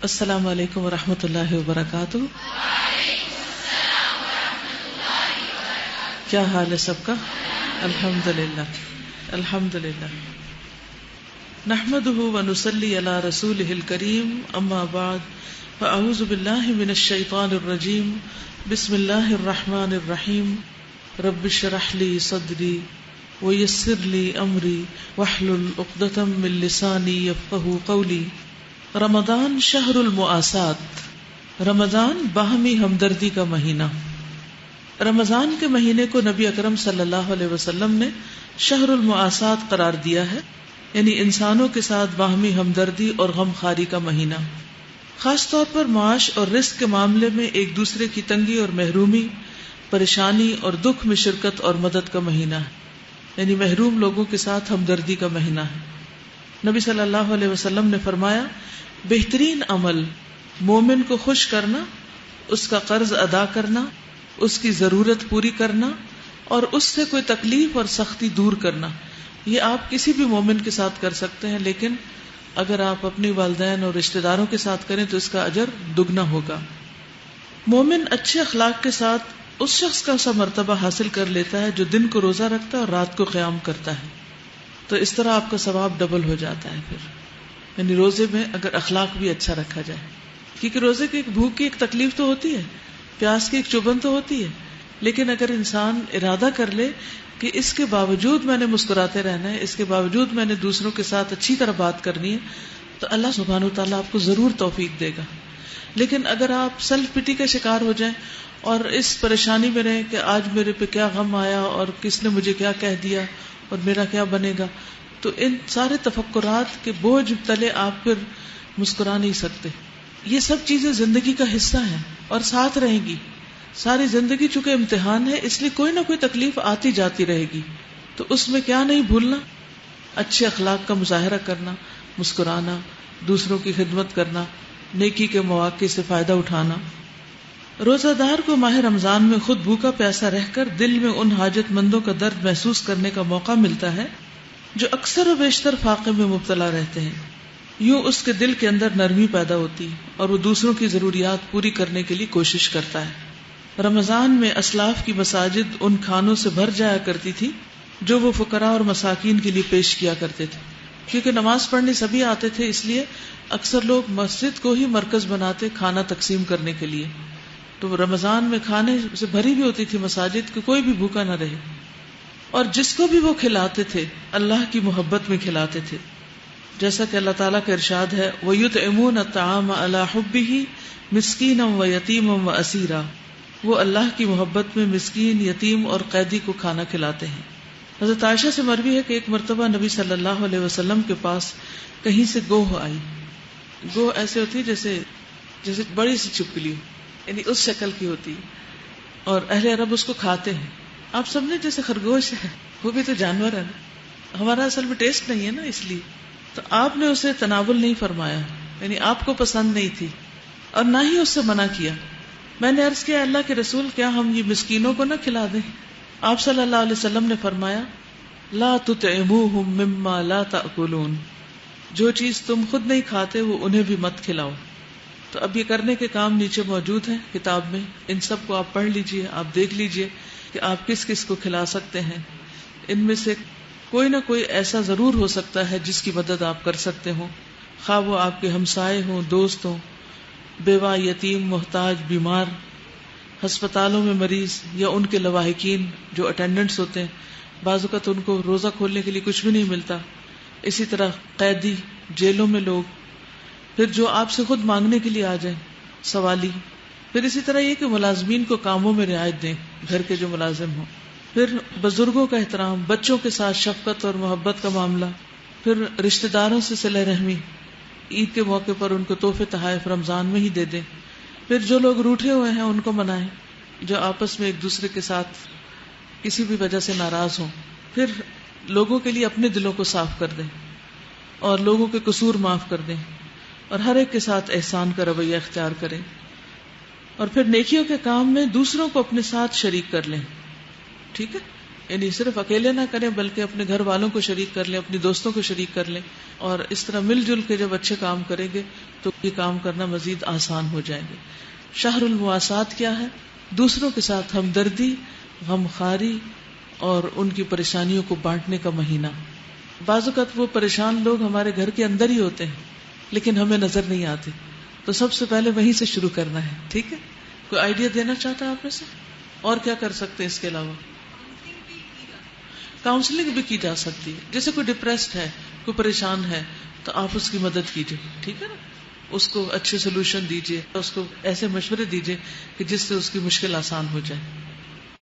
السلام علیکم ورحمۃ اللہ وبرکاتہ. کیا حال ہے سب کا؟ الحمدللہ الحمدللہ. نحمده ونصلی علی رسولہ الکریم. اما بعد فاعوذ باللہ من الشیطان الرجیم. بسم اللہ الرحمن الرحیم. رب اشرح لی صدری ویسر لی امری واحلل عقدۃ من لسانی یفقہوا قولی. رمضان شہر المواسات. رمضان باہمی ہمدردی کا مہینہ. رمضان کے مہینے کو نبی اکرم صلی اللہ علیہ وسلم نے شہر المواسات قرار دیا ہے، یعنی انسانوں کے ساتھ باہمی ہمدردی اور غم خاری کا مہینہ. خاص طور پر معاش اور رزق کے معاملے میں ایک دوسرے کی تنگی اور محرومی، پریشانی اور دکھ میں شرکت اور مدد کا مہینہ ہے، یعنی محروم لوگوں کے ساتھ ہمدردی کا مہینہ ہے. نبی صلی اللہ علیہ وسلم نے فرمایا، بہترین عمل مومن کو خوش کرنا، اس کا قرض ادا کرنا، اس کی ضرورت پوری کرنا اور اس سے کوئی تکلیف اور سختی دور کرنا. یہ آپ کسی بھی مومن کے ساتھ کر سکتے ہیں، لیکن اگر آپ اپنی والدین اور رشتہ داروں کے ساتھ کریں تو اس کا اجر دگنا ہوگا. مومن اچھے اخلاق کے ساتھ اس شخص کا سا مرتبہ حاصل کر لیتا ہے جو دن کو روزہ رکھتا ہے اور رات کو قیام کرتا ہے، تو اس طرح آپ کا ثواب ڈبل ہو جاتا ہے. پھر یعنی روزے میں اگر اخلاق بھی اچھا رکھا جائے، کیونکہ روزے کی ایک بھوک کی ایک تکلیف تو ہوتی ہے، پیاس کی ایک چبھن تو ہوتی ہے، لیکن اگر انسان ارادہ کر لے کہ اس کے باوجود میں نے مسکراتے رہنا ہے، اس کے باوجود میں نے دوسروں کے ساتھ اچھی طرح بات کرنی ہے، تو اللہ سبحانہ وتعالیٰ آپ کو ضرور توفیق دے گا. لیکن اگر آپ سیلف پٹی کا شکار ہو جائیں اور اس پریشانی میں رہیں کہ آج میرے پہ کیا غم آیا اور کس نے مجھے کیا کہہ دیا اور میرا کیا بنے گا، تو ان سارے تفکرات کے بوجھ تلے آپ پھر مسکرا نہیں سکتے. یہ سب چیزیں زندگی کا حصہ ہیں اور ساتھ رہیں گی. ساری زندگی چونکہ امتحان ہے، اس لیے کوئی نہ کوئی تکلیف آتی جاتی رہے گی، تو اس میں کیا نہیں بھولنا، اچھے اخلاق کا مظاہرہ کرنا، مسکرانا، دوسروں کی خدمت کرنا، نیکی کے مواقع سے فائدہ اٹھانا. روزہ دار کو ماہ رمضان میں خود بھوکا پیاسا رہ کر دل میں ان حاجت مندوں کا درد محسوس کرنے کا موقع ملتا ہے جو اکثر و بیشتر فاقے میں مبتلا رہتے ہیں. یوں اس کے دل کے اندر نرمی پیدا ہوتی اور وہ دوسروں کی ضروریات پوری کرنے کے لیے کوشش کرتا ہے. رمضان میں اسلاف کی مساجد ان کھانوں سے بھر جایا کرتی تھی جو وہ فقراء اور مساکین کے لیے پیش کیا کرتے تھے. کیونکہ نماز پڑھنے سبھی آتے تھے، اس لیے اکثر لوگ مسجد کو ہی مرکز بناتے کھانا تقسیم کرنے کے لیے. تو رمضان میں کھانے سے بھری بھی ہوتی تھی مساجد کہ کوئی بھی بھوکا نہ رہے، اور جس کو بھی وہ کھلاتے تھے اللہ کی محبت میں کھلاتے تھے. جیسا کہ اللہ تعالیٰ کا ارشاد ہے، وَيُطْعِمُونَ الطَّعَامَ عَلَىٰ حُبِّهِ مِسْكِينًا وَيَتِيمًا وَأَسِيرًا. وہ اللہ کی محبت میں مسکین، یتیم اور قیدی کو کھانا کھلاتے ہیں. حضرت عائشہ سے مروی ہے کہ ایک مرتبہ نبی صلی اللہ علیہ وسلم کے پاس کہیں سے گوہ آئی. گوہ ایسے ہوتی ہے جیسے بڑی سی چھپکلی ہو، یعنی اس شکل کی ہوتی، اور اہل عرب اس کو کھاتے ہیں. آپ سمجھیں جیسے خرگوش ہے، وہ بھی تو جانور ہے نا، ہمارا اصل میں ٹیسٹ نہیں ہے نا، اس لیے تو آپ نے اسے تناول نہیں فرمایا، یعنی آپ کو پسند نہیں تھی اور نہ ہی اس سے منع کیا. میں نے عرض کیا، اللہ کے رسول، کیا ہم یہ مسکینوں کو نہ کھلا دیں؟ آپ صلی اللہ علیہ وسلم نے فرمایا، لا تطعموہم مما لا تأکلون. جو چیز تم خود نہیں کھاتے وہ انہیں بھی مت کھلاؤ. تو اب یہ کرنے کے کام نیچے موجود ہیں کتاب میں، ان سب کو آپ پڑھ لیجئے، آپ دیکھ لیجئے کہ آپ کس کس کو کھلا سکتے ہیں. ان میں سے کوئی نہ کوئی ایسا ضرور ہو سکتا ہے جس کی مدد آپ کر سکتے ہوں، خواہ وہ آپ کے ہمسائے ہوں، دوست ہوں، بیوہ، یتیم، محتاج، بیمار، ہسپتالوں میں مریض، یا ان کے لواحقین جو اٹینڈنٹس ہوتے ہیں، بعض اوقات ان کو روزہ کھولنے کے لیے کچھ بھی نہیں ملتا. اسی طرح قیدی، جیلوں میں لوگ، پھر جو آپ سے خود مانگنے کے لیے آ جائیں، سوالی. پھر اسی طرح یہ کہ ملازمین کو کاموں میں رعایت دیں، گھر کے جو ملازم ہوں. پھر بزرگوں کا احترام، بچوں کے ساتھ شفقت اور محبت کا معاملہ. پھر رشتہ داروں سے صلہ رحمی، عید کے موقع پر ان کو تحفے تحائف رمضان میں ہی دے دیں. پھر جو لوگ روٹھے ہوئے ہیں ان کو منائیں، جو آپس میں ایک دوسرے کے ساتھ کسی بھی وجہ سے ناراض ہوں. پھر لوگوں کے لیے اپنے دلوں کو صاف کر دیں اور لوگوں کے قصور معاف کر دیں، اور ہر ایک کے ساتھ احسان کا رویہ اختیار کریں. اور پھر نیکیوں کے کام میں دوسروں کو اپنے ساتھ شریک کر لیں. ٹھیک ہے، یعنی صرف اکیلے نہ کریں بلکہ اپنے گھر والوں کو شریک کر لیں، اپنی دوستوں کو شریک کر لیں، اور اس طرح مل جل کے جب اچھے کام کریں گے تو یہ کام کرنا مزید آسان ہو جائیں گے۔ شہر المواسات کیا ہے؟ دوسروں کے ساتھ ہمدردی، غمخواری اور ان کی پریشانیوں کو بانٹنے کا مہینہ۔ بعض اوقات وہ پریشان لوگ ہمارے گھر کے اندر ہی ہوتے ہیں لیکن ہمیں نظر نہیں آتے، تو سب سے پہلے وہیں سے شروع کرنا ہے، ٹھیک ہے؟ کوئی آئیڈیا دینا چاہتا ہے آپ میں سے؟ اور کیا کر سکتے ہیں اس کے علاوہ؟ کاؤنسلنگ بھی کی جا سکتی ہے، جیسے کوئی ڈپریسڈ ہے، کوئی پریشان ہے تو آپ اس کی مدد کیجیے، ٹھیک ہے نا؟ اس کو اچھے سولوشن دیجیے، اس کو ایسے مشورے دیجیے کہ جس سے اس کی مشکل آسان ہو جائے۔